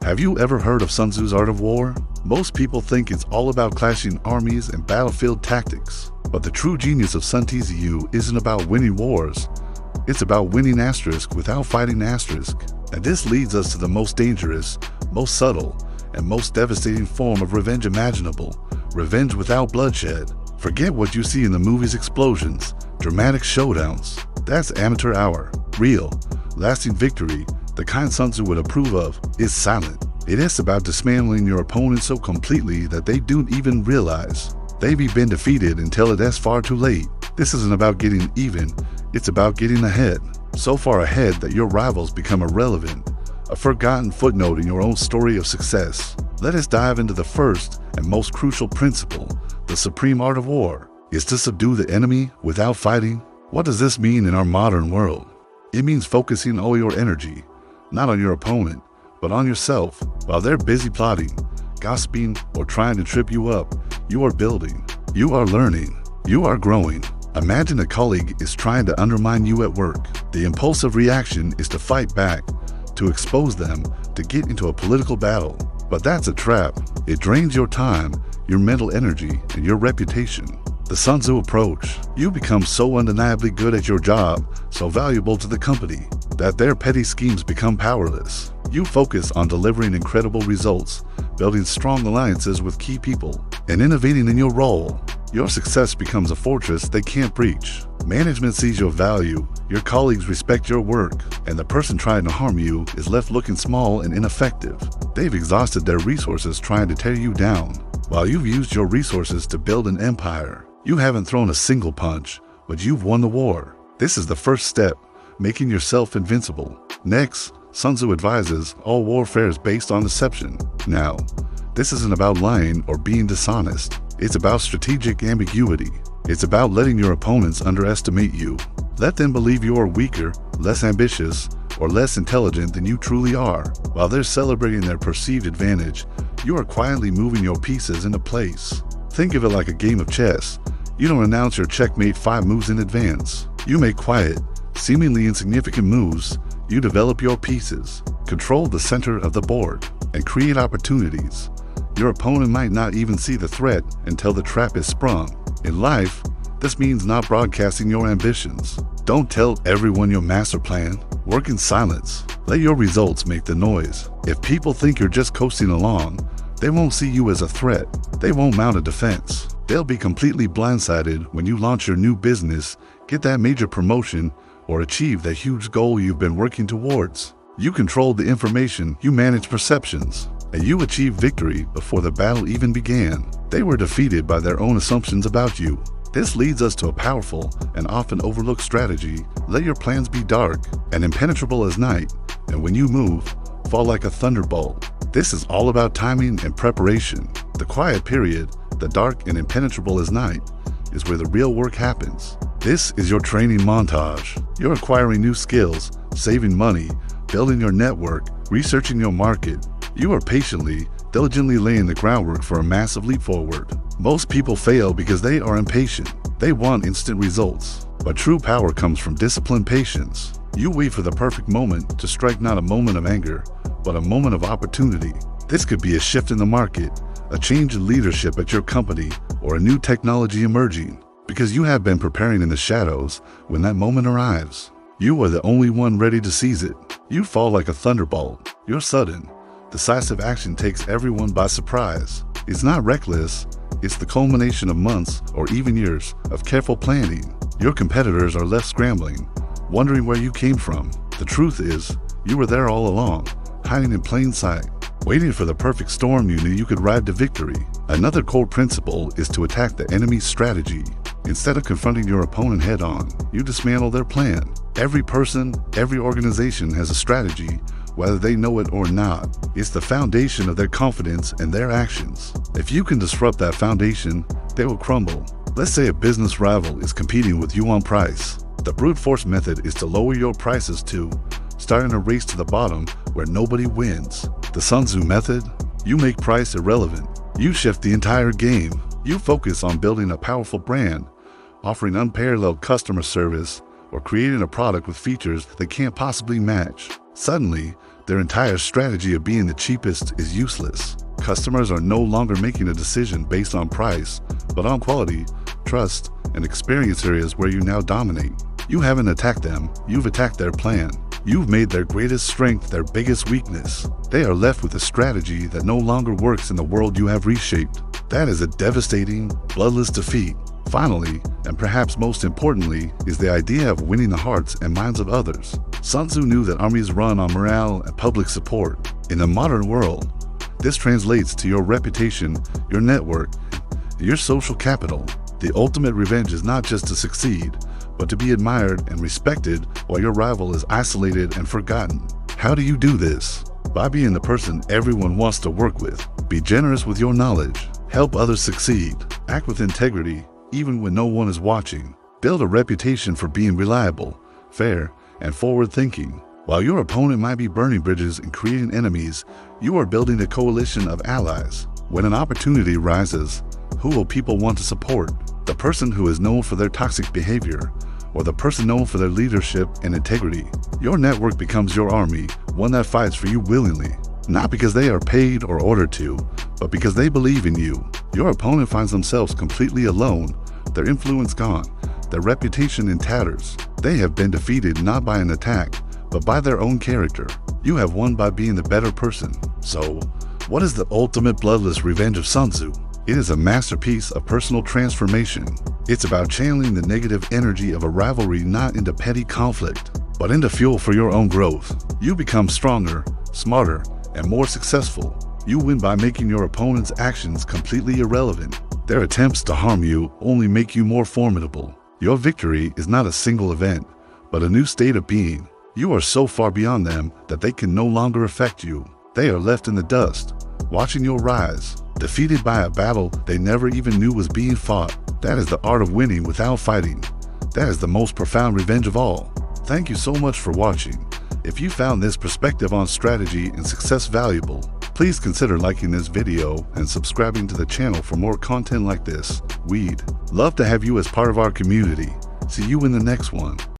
Have you ever heard of Sun Tzu's Art of War? Most people think it's all about clashing armies and battlefield tactics. But the true genius of Sun Tzu isn't about winning wars. It's about winning asterisk without fighting asterisk. And this leads us to the most dangerous, most subtle, and most devastating form of revenge imaginable. Revenge without bloodshed. Forget what you see in the movies' explosions, dramatic showdowns. That's amateur hour. Real, lasting victory, the kind Sun Tzu would approve of, is silent. It is about dismantling your opponent so completely that they don't even realize they've been defeated until it is far too late. This isn't about getting even, it's about getting ahead. So far ahead that your rivals become irrelevant, a forgotten footnote in your own story of success. Let us dive into the first and most crucial principle. The supreme art of war is to subdue the enemy without fighting. What does this mean in our modern world? It means focusing all your energy, not on your opponent, but on yourself. While they're busy plotting, gossiping, or trying to trip you up, you are building, you are learning, you are growing. Imagine a colleague is trying to undermine you at work. The impulsive reaction is to fight back, to expose them, to get into a political battle. But that's a trap. It drains your time, your mental energy, and your reputation. The Sun Tzu approach. You become so undeniably good at your job, so valuable to the company, that their petty schemes become powerless. You focus on delivering incredible results, building strong alliances with key people, and innovating in your role. Your success becomes a fortress they can't breach. Management sees your value, your colleagues respect your work, and the person trying to harm you is left looking small and ineffective. They've exhausted their resources trying to tear you down, while you've used your resources to build an empire. You haven't thrown a single punch, but you've won the war. This is the first step, making yourself invincible. Next, Sun Tzu advises all warfare is based on deception. Now, this isn't about lying or being dishonest. It's about strategic ambiguity. It's about letting your opponents underestimate you. Let them believe you are weaker, less ambitious, or less intelligent than you truly are. While they're celebrating their perceived advantage, you are quietly moving your pieces into place. Think of it like a game of chess. You don't announce your checkmate 5 moves in advance. You make quiet, seemingly insignificant moves. You develop your pieces, control the center of the board, and create opportunities. Your opponent might not even see the threat until the trap is sprung. In life, this means not broadcasting your ambitions. Don't tell everyone your master plan. Work in silence. Let your results make the noise. If people think you're just coasting along, they won't see you as a threat. They won't mount a defense. They'll be completely blindsided when you launch your new business, get that major promotion, or achieve that huge goal you've been working towards. You control the information, you manage perceptions, and you achieve victory before the battle even began. They were defeated by their own assumptions about you. This leads us to a powerful and often overlooked strategy. Let your plans be dark and impenetrable as night, and when you move, fall like a thunderbolt. This is all about timing and preparation. The quiet period, the dark and impenetrable as night, is where the real work happens. This is your training montage. You're acquiring new skills, saving money, building your network, researching your market. You are patiently, diligently laying the groundwork for a massive leap forward. Most people fail because they are impatient. They want instant results. But true power comes from disciplined patience. You wait for the perfect moment to strike, not a moment of anger, but a moment of opportunity. This could be a shift in the market, a change in leadership at your company, or a new technology emerging. Because you have been preparing in the shadows, when that moment arrives, you are the only one ready to seize it. You fall like a thunderbolt. Your sudden, decisive action takes everyone by surprise. It's not reckless, it's the culmination of months or even years of careful planning. Your competitors are left scrambling, wondering where you came from. The truth is, you were there all along, hiding in plain sight, waiting for the perfect storm you knew you could ride to victory. Another core principle is to attack the enemy's strategy. Instead of confronting your opponent head-on, you dismantle their plan. Every person, every organization has a strategy, whether they know it or not. It's the foundation of their confidence and their actions. If you can disrupt that foundation, they will crumble. Let's say a business rival is competing with you on price. The brute force method is to lower your prices to, starting a race to the bottom where nobody wins. The Sun Tzu method? You make price irrelevant. You shift the entire game. You focus on building a powerful brand, offering unparalleled customer service, or creating a product with features they can't possibly match. Suddenly, Their entire strategy of being the cheapest is useless. Customers are no longer making a decision based on price, but on quality, trust, and experience areas where you now dominate. You haven't attacked them, you've attacked their plan. You've made their greatest strength their biggest weakness. They are left with a strategy that no longer works in the world you have reshaped. That is a devastating, bloodless defeat. Finally, and perhaps most importantly, is the idea of winning the hearts and minds of others. Sun Tzu knew that armies run on morale and public support. In the modern world, this translates to your reputation, your network, your social capital. The ultimate revenge is not just to succeed, but to be admired and respected while your rival is isolated and forgotten. How do you do this? By being the person everyone wants to work with. Be generous with your knowledge. Help others succeed. Act with integrity, even when no one is watching. Build a reputation for being reliable, fair, and forward-thinking. While your opponent might be burning bridges and creating enemies, you are building a coalition of allies. When an opportunity rises, who will people want to support? The person who is known for their toxic behavior, or the person known for their leadership and integrity? Your network becomes your army, one that fights for you willingly. Not because they are paid or ordered to, but because they believe in you. Your opponent finds themselves completely alone, their influence gone, their reputation in tatters. They have been defeated not by an attack, but by their own character. You have won by being the better person. So, what is the ultimate bloodless revenge of Sun Tzu? It is a masterpiece of personal transformation. It's about channeling the negative energy of a rivalry not into petty conflict, but into fuel for your own growth. You become stronger, smarter, and more successful. You win by making your opponent's actions completely irrelevant. Their attempts to harm you only make you more formidable. Your victory is not a single event, but a new state of being. You are so far beyond them that they can no longer affect you. They are left in the dust, watching your rise, defeated by a battle they never even knew was being fought. That is the art of winning without fighting. That is the most profound revenge of all. Thank you so much for watching. If you found this perspective on strategy and success valuable, please consider liking this video and subscribing to the channel for more content like this. We'd love to have you as part of our community. See you in the next one.